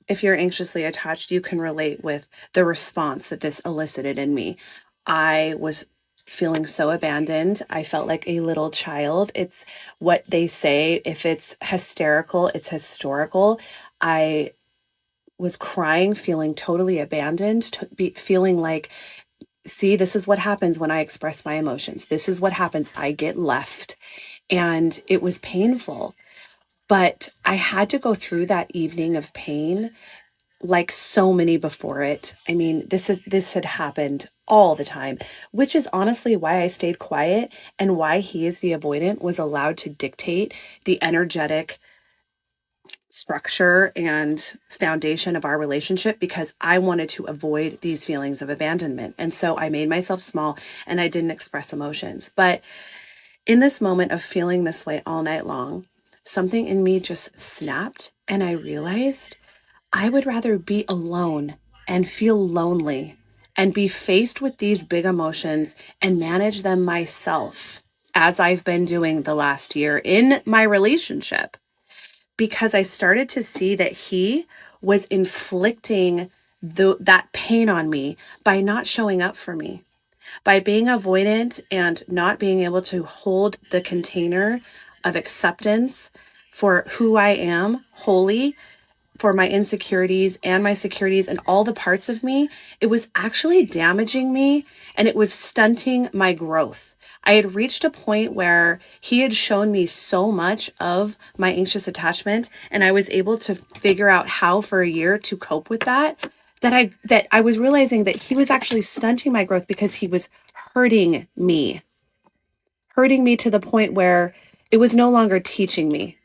if you're anxiously attached, you can relate with the response that this elicited in me. I was feeling so abandoned. I felt like a little child. It's what they say, if it's hysterical, it's historical. I was crying, feeling totally abandoned, feeling like, see, this is what happens when I express my emotions. This is what happens. I get left. And it was painful. But I had to go through that evening of pain like so many before it. I mean, this had happened all the time, which is honestly why I stayed quiet and why he, as the avoidant, was allowed to dictate the energetic structure and foundation of our relationship, because I wanted to avoid these feelings of abandonment. And so I made myself small and I didn't express emotions. But in this moment of feeling this way all night long, something in me just snapped and I realized I would rather be alone and feel lonely and be faced with these big emotions and manage them myself, as I've been doing the last year in my relationship, because I started to see that he was inflicting that pain on me by not showing up for me, by being avoidant and not being able to hold the container of acceptance for who I am wholly, for my insecurities and my securities and all the parts of me. It was actually damaging me and it was stunting my growth. I had reached a point where he had shown me so much of my anxious attachment, and I was able to figure out how for a year to cope with that I was realizing that he was actually stunting my growth because he was hurting me to the point where it was no longer teaching me.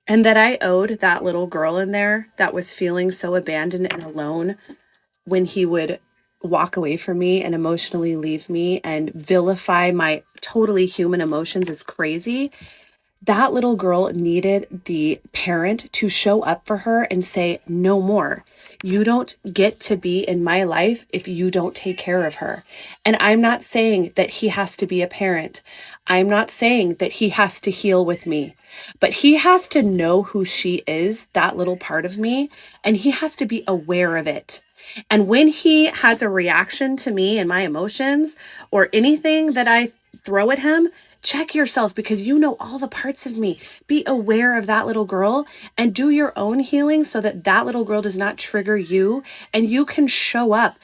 And that I owed that little girl in there that was feeling so abandoned and alone when he would walk away from me and emotionally leave me and vilify my totally human emotions as crazy. That little girl needed the parent to show up for her and say, no more. You don't get to be in my life if you don't take care of her. And I'm not saying that he has to be a parent. I'm not saying that he has to heal with me, but he has to know who she is, that little part of me, and he has to be aware of it. And when he has a reaction to me and my emotions or anything that I throw at him, check yourself, because you know all the parts of me. Be aware of that little girl and do your own healing so that that little girl does not trigger you, and you can show up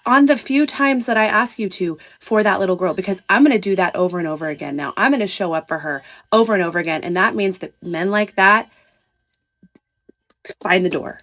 on the few times that I ask you to for that little girl, because I'm going to do that over and over again. Now I'm going to show up for her over and over again. And that means that men like that, find the door.